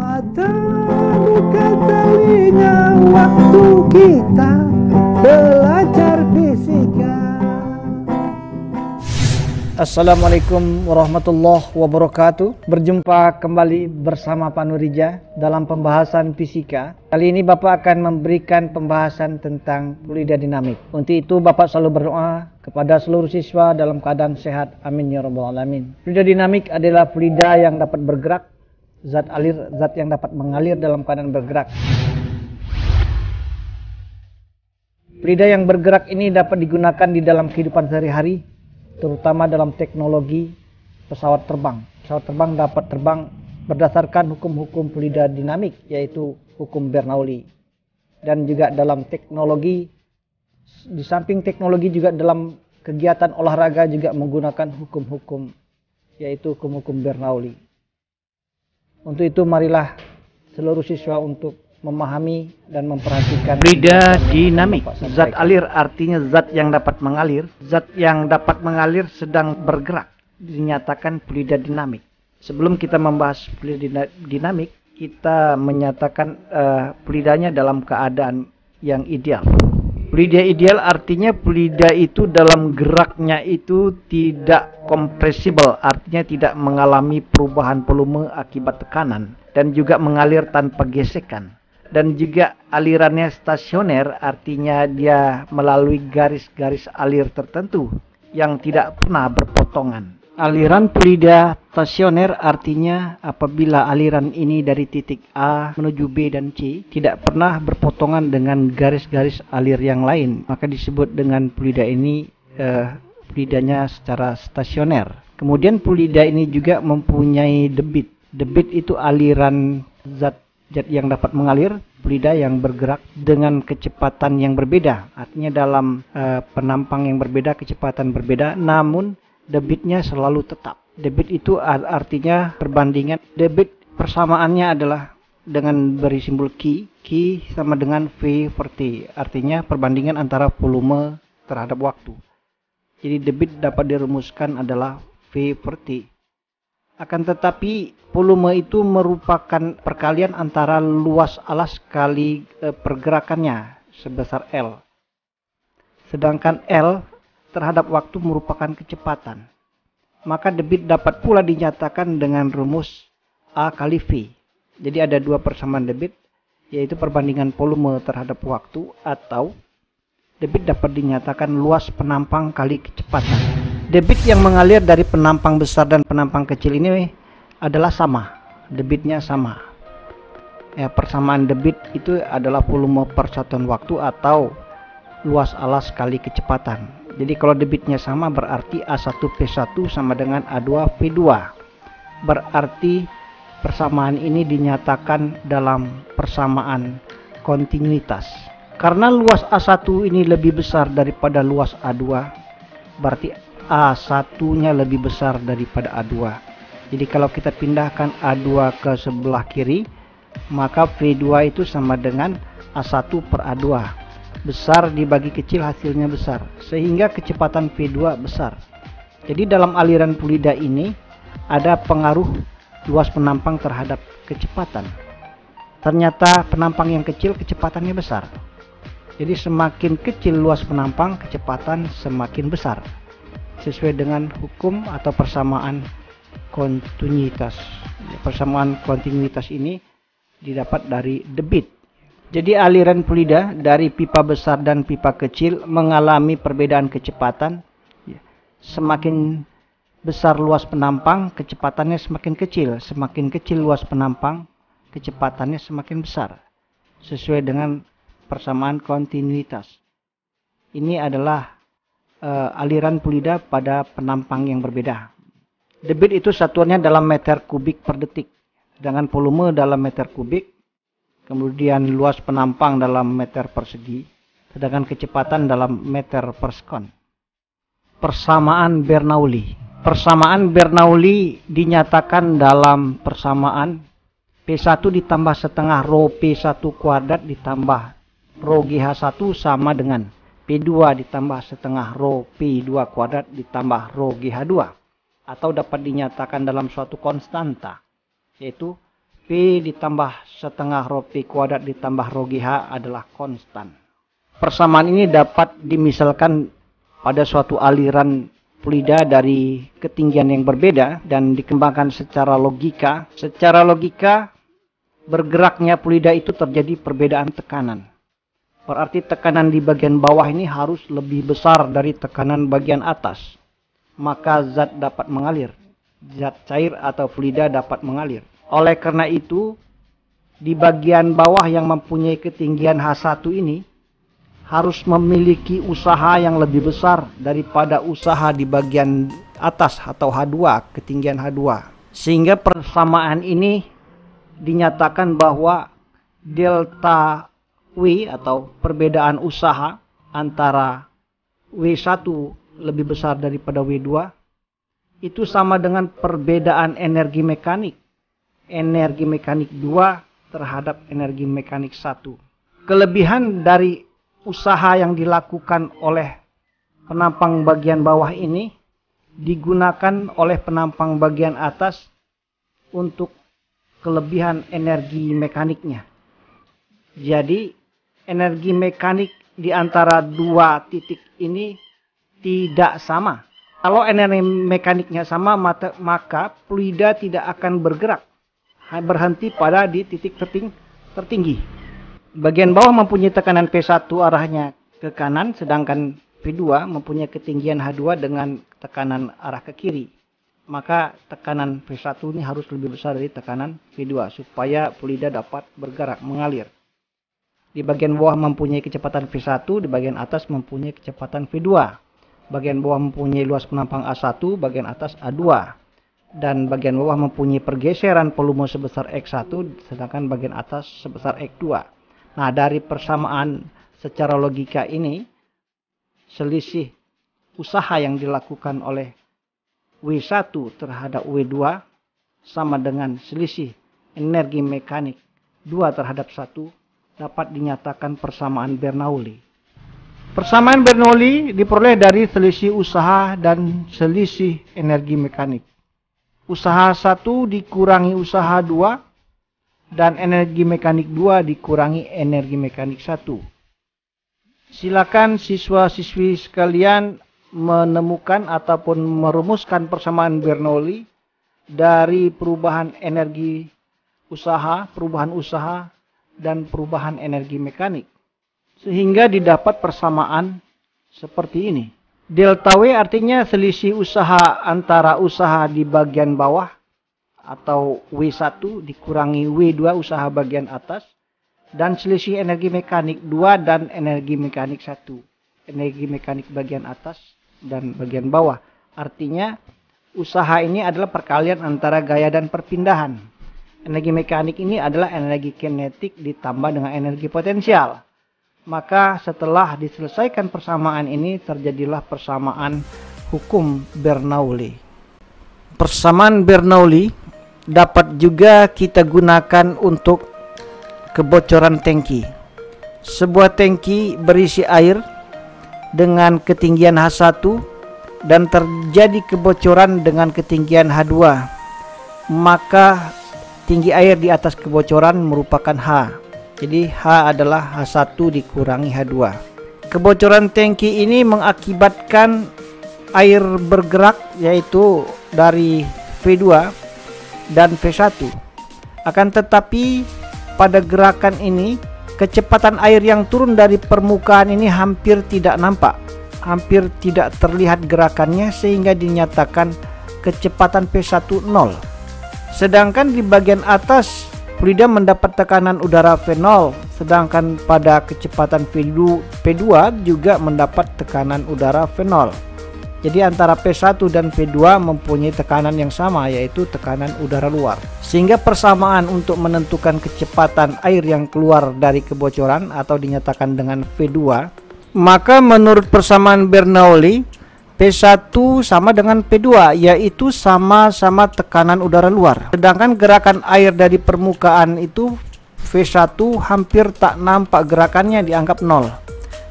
Mata buka telinga waktu kita belajar fisika. Assalamualaikum warahmatullahi wabarakatuh. Berjumpa kembali bersama Pak Nurija dalam pembahasan fisika. Kali ini Bapak akan memberikan pembahasan tentang fluida dinamik. Untuk itu Bapak selalu berdoa kepada seluruh siswa dalam keadaan sehat. Amin ya rabbal alamin. Fluida dinamik adalah fluida yang dapat bergerak, zat yang dapat mengalir dalam keadaan bergerak. Fluida yang bergerak ini dapat digunakan di dalam kehidupan sehari-hari, terutama dalam teknologi pesawat terbang. Pesawat terbang dapat terbang berdasarkan hukum-hukum fluida dinamik, yaitu hukum Bernoulli. Dan juga dalam teknologi, di samping teknologi juga dalam kegiatan olahraga juga menggunakan hukum-hukum, yaitu hukum-hukum Bernoulli. Untuk itu marilah seluruh siswa untuk memahami dan memperhatikan fluida dinamik. Zat alir artinya zat yang dapat mengalir. Zat yang dapat mengalir sedang bergerak, dinyatakan fluida dinamik. Sebelum kita membahas fluida dinamik, kita menyatakan fluidanya dalam keadaan yang ideal. Fluida ideal artinya fluida itu dalam geraknya itu tidak kompresibel, artinya tidak mengalami perubahan volume akibat tekanan dan juga mengalir tanpa gesekan. Dan juga alirannya stasioner, artinya dia melalui garis-garis alir tertentu yang tidak pernah berpotongan. Aliran fluida stasioner artinya apabila aliran ini dari titik A menuju B dan C tidak pernah berpotongan dengan garis-garis alir yang lain, maka disebut dengan fluida ini fluidanya secara stasioner. Kemudian fluida ini juga mempunyai debit. Debit itu aliran zat yang dapat mengalir, fluida yang bergerak dengan kecepatan yang berbeda. Artinya dalam penampang yang berbeda, kecepatan berbeda, namun debitnya selalu tetap. Debit itu artinya perbandingan. Debit persamaannya adalah dengan beri simbol Q. Q sama dengan V per T. Artinya perbandingan antara volume terhadap waktu. Jadi debit dapat dirumuskan adalah V per T. Akan tetapi volume itu merupakan perkalian antara luas alas kali pergerakannya sebesar L. Sedangkan L terhadap waktu merupakan kecepatan. Maka debit dapat pula dinyatakan dengan rumus A kali V. Jadi ada dua persamaan debit, yaitu perbandingan volume terhadap waktu, atau debit dapat dinyatakan luas penampang kali kecepatan. Debit yang mengalir dari penampang besar dan penampang kecil ini adalah sama. Debitnya sama. Ya, persamaan debit itu adalah volume per satuan waktu atau luas alas kali kecepatan. Jadi kalau debitnya sama berarti A1P1 sama dengan A2V2. Berarti persamaan ini dinyatakan dalam persamaan kontinuitas. Karena luas A1 ini lebih besar daripada luas A2, berarti A1-nya lebih besar daripada A2. Jadi kalau kita pindahkan A2 ke sebelah kiri, maka V2 itu sama dengan A1 per A2. Besar dibagi kecil hasilnya besar, sehingga kecepatan V2 besar. Jadi dalam aliran fluida ini ada pengaruh luas penampang terhadap kecepatan. Ternyata penampang yang kecil kecepatannya besar. Jadi semakin kecil luas penampang, kecepatan semakin besar. Sesuai dengan hukum atau persamaan kontinuitas. Persamaan kontinuitas ini didapat dari debit. Jadi aliran fluida dari pipa besar dan pipa kecil mengalami perbedaan kecepatan. Semakin besar luas penampang, kecepatannya semakin kecil. Semakin kecil luas penampang, kecepatannya semakin besar. Sesuai dengan persamaan kontinuitas. Ini adalah aliran fluida pada penampang yang berbeda. Debit itu satuannya dalam meter kubik per detik, dengan volume dalam meter kubik, kemudian luas penampang dalam meter persegi, sedangkan kecepatan dalam meter per sekon. Persamaan Bernoulli. Persamaan Bernoulli dinyatakan dalam persamaan P1 ditambah setengah rho P1 kuadrat ditambah rho GH1 sama dengan P2 ditambah setengah rho P2 kuadrat ditambah rho GH2. Atau dapat dinyatakan dalam suatu konstanta, yaitu P ditambah setengah rho P kuadrat ditambah rho GH adalah konstan. Persamaan ini dapat dimisalkan pada suatu aliran fluida dari ketinggian yang berbeda dan dikembangkan secara logika. Secara logika, bergeraknya fluida itu terjadi perbedaan tekanan. Berarti tekanan di bagian bawah ini harus lebih besar dari tekanan bagian atas. Maka zat dapat mengalir. Zat cair atau fluida dapat mengalir. Oleh karena itu, di bagian bawah yang mempunyai ketinggian H1 ini harus memiliki usaha yang lebih besar daripada usaha di bagian atas atau H2, ketinggian H2. Sehingga persamaan ini dinyatakan bahwa delta W atau perbedaan usaha antara W1 lebih besar daripada W2 itu sama dengan perbedaan energi mekanik. Energi mekanik 2 terhadap energi mekanik 1. Kelebihan dari usaha yang dilakukan oleh penampang bagian bawah ini digunakan oleh penampang bagian atas untuk kelebihan energi mekaniknya. Jadi energi mekanik di antara dua titik ini tidak sama. Kalau energi mekaniknya sama, maka fluida tidak akan bergerak, berhenti pada di titik tertinggi. Bagian bawah mempunyai tekanan P1 arahnya ke kanan, sedangkan P2 mempunyai ketinggian H2 dengan tekanan arah ke kiri. Maka tekanan P1 ini harus lebih besar dari tekanan P2 supaya fluida dapat bergerak, mengalir. Di bagian bawah mempunyai kecepatan V1, di bagian atas mempunyai kecepatan V2. Bagian bawah mempunyai luas penampang A1, bagian atas A2. Dan bagian bawah mempunyai pergeseran volume sebesar X1, sedangkan bagian atas sebesar X2. Nah, dari persamaan secara logika ini, selisih usaha yang dilakukan oleh W1 terhadap W2 sama dengan selisih energi mekanik 2 terhadap 1 dapat dinyatakan persamaan Bernoulli. Persamaan Bernoulli diperoleh dari selisih usaha dan selisih energi mekanik. Usaha 1 dikurangi usaha 2 dan energi mekanik 2 dikurangi energi mekanik 1. Silakan siswa-siswi sekalian menemukan ataupun merumuskan persamaan Bernoulli dari perubahan energi usaha, perubahan usaha, dan perubahan energi mekanik. Sehingga didapat persamaan seperti ini. Delta W artinya selisih usaha antara usaha di bagian bawah atau W1 dikurangi W2 usaha bagian atas. Dan selisih energi mekanik 2 dan energi mekanik 1. Energi mekanik bagian atas dan bagian bawah. Artinya usaha ini adalah perkalian antara gaya dan perpindahan. Energi mekanik ini adalah energi kinetik ditambah dengan energi potensial. Maka setelah diselesaikan persamaan ini terjadilah persamaan hukum Bernoulli. Persamaan Bernoulli dapat juga kita gunakan untuk kebocoran tangki. Sebuah tangki berisi air dengan ketinggian H1 dan terjadi kebocoran dengan ketinggian H2. Maka tinggi air di atas kebocoran merupakan H. Jadi H adalah H1 dikurangi H2. Kebocoran tangki ini mengakibatkan air bergerak yaitu dari V2 dan V1. Akan tetapi pada gerakan ini kecepatan air yang turun dari permukaan ini hampir tidak nampak. Hampir tidak terlihat gerakannya sehingga dinyatakan kecepatan P1 0. Sedangkan di bagian atas fluida mendapat tekanan udara V0, sedangkan pada kecepatan P2 juga mendapat tekanan udara V0. Jadi antara P1 dan P2 mempunyai tekanan yang sama, yaitu tekanan udara luar. Sehingga persamaan untuk menentukan kecepatan air yang keluar dari kebocoran atau dinyatakan dengan V2, maka menurut persamaan Bernoulli, P1 sama dengan P2, yaitu sama-sama tekanan udara luar. Sedangkan gerakan air dari permukaan itu V1 hampir tak nampak gerakannya, dianggap 0.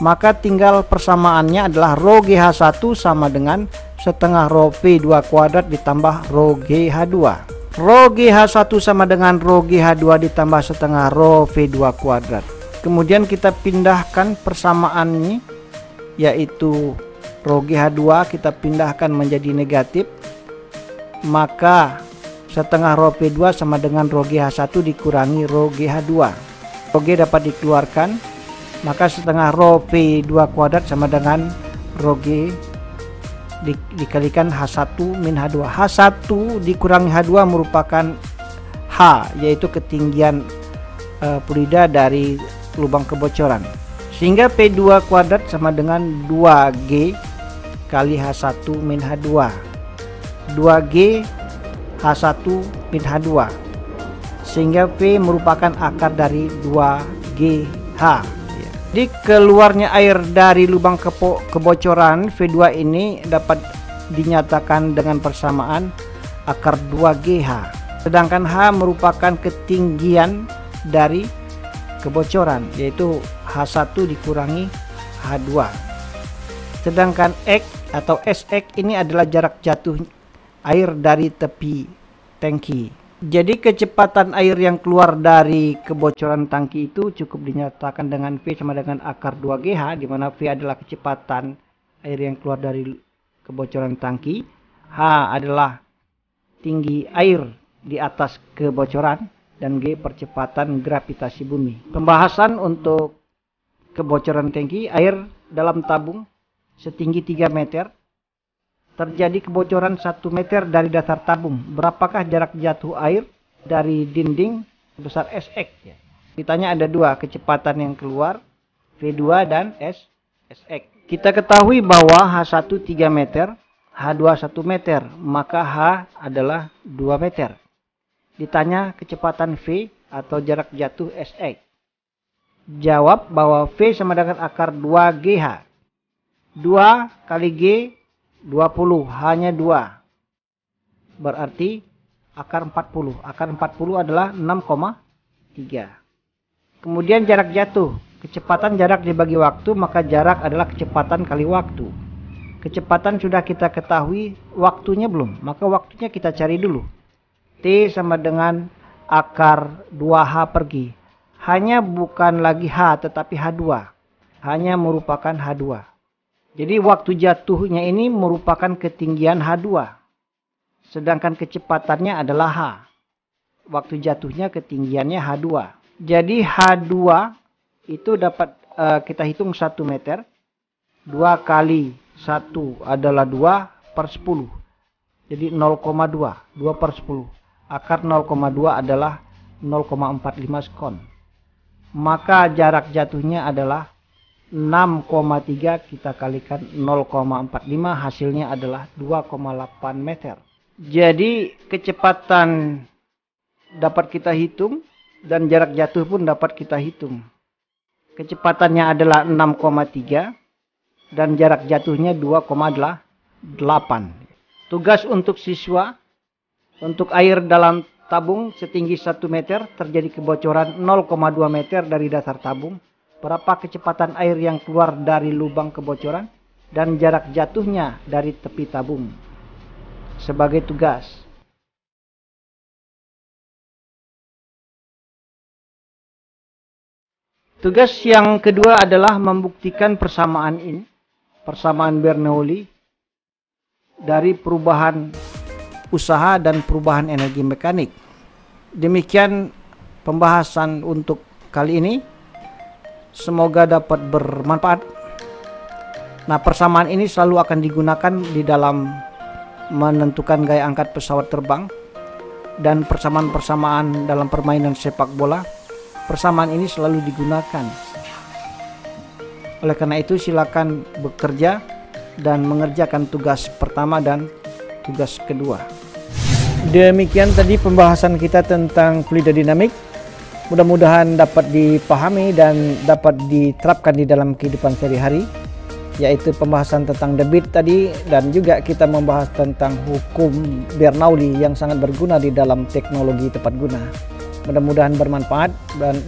Maka tinggal persamaannya adalah rho GH1 sama dengan setengah rho P2 kuadrat ditambah rho GH2. Rho GH1 sama dengan Rho GH2 ditambah setengah Rho V2 kuadrat. Kemudian kita pindahkan persamaannya, yaitu Rho GH2 kita pindahkan menjadi negatif. Maka setengah Rho V2 sama dengan Rho GH1 dikurangi Rho GH2. Rho G dapat dikeluarkan, maka setengah Rho V2 kuadrat sama dengan Rho G dikalikan H1 min H2. H1 dikurangi H2 merupakan H, yaitu ketinggian fluida dari lubang kebocoran, sehingga P2 kuadrat sama dengan 2G kali H1 min H2. 2G H1 min H2, sehingga V merupakan akar dari 2GH. Jadi keluarnya air dari lubang kebocoran V2 ini dapat dinyatakan dengan persamaan akar 2GH. Sedangkan H merupakan ketinggian dari kebocoran, yaitu H1 dikurangi H2. Sedangkan X atau SX ini adalah jarak jatuh air dari tepi tangki. Jadi kecepatan air yang keluar dari kebocoran tangki itu cukup dinyatakan dengan V sama dengan akar 2GH, di mana V adalah kecepatan air yang keluar dari kebocoran tangki, H adalah tinggi air di atas kebocoran, dan G percepatan gravitasi bumi. Pembahasan untuk kebocoran tangki air dalam tabung setinggi 3 meter. Terjadi kebocoran 1 meter dari dasar tabung. Berapakah jarak jatuh air dari dinding sebesar SX? Ditanya ada dua, kecepatan yang keluar V2 dan SX. Kita ketahui bahwa H1 3 meter, H2 1 meter, maka H adalah 2 meter. Ditanya kecepatan V atau jarak jatuh SX. Jawab bahwa V sama dengan akar 2GH. 2 kali G 20, hanya 2. Berarti akar 40. Akar 40 adalah 6,3. Kemudian jarak jatuh. Kecepatan jarak dibagi waktu, maka jarak adalah kecepatan kali waktu. Kecepatan sudah kita ketahui, waktunya belum. Maka waktunya kita cari dulu. T sama dengan akar 2H pergi. Hanya bukan lagi H, tetapi H2. Hanya merupakan H2. Jadi waktu jatuhnya ini merupakan ketinggian H2. Sedangkan kecepatannya adalah H. Waktu jatuhnya ketinggiannya H2. Jadi H2 itu dapat kita hitung 1 meter. 2 kali 1 adalah 2 per 10. Jadi 0,2. 2 per 10. Akar 0,2 adalah 0,45 sekon. Maka jarak jatuhnya adalah 6,3 kita kalikan 0,45, hasilnya adalah 2,8 meter. Jadi kecepatan dapat kita hitung dan jarak jatuh pun dapat kita hitung. Kecepatannya adalah 6,3 dan jarak jatuhnya 2,8. Tugas untuk siswa, untuk air dalam tabung setinggi 1 meter terjadi kebocoran 0,2 meter dari dasar tabung. Berapa kecepatan air yang keluar dari lubang kebocoran dan jarak jatuhnya dari tepi tabung. Sebagai tugas. Tugas yang kedua adalah membuktikan persamaan ini. Persamaan Bernoulli dari perubahan usaha dan perubahan energi mekanik. Demikian pembahasan untuk kali ini. Semoga dapat bermanfaat. Nah, persamaan ini selalu akan digunakan di dalam menentukan gaya angkat pesawat terbang dan persamaan-persamaan dalam permainan sepak bola. Persamaan ini selalu digunakan. Oleh karena itu silakan bekerja dan mengerjakan tugas pertama dan tugas kedua. Demikian tadi pembahasan kita tentang fluida dinamik. Mudah-mudahan dapat dipahami dan dapat diterapkan di dalam kehidupan sehari-hari, yaitu pembahasan tentang debit tadi, dan juga kita membahas tentang hukum Bernoulli yang sangat berguna di dalam teknologi tepat guna. Mudah-mudahan bermanfaat,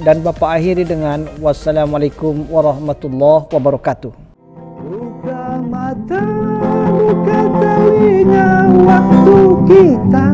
dan Bapak akhiri dengan wassalamualaikum warahmatullahi wabarakatuh. Buka mata, buka telinga, waktu kita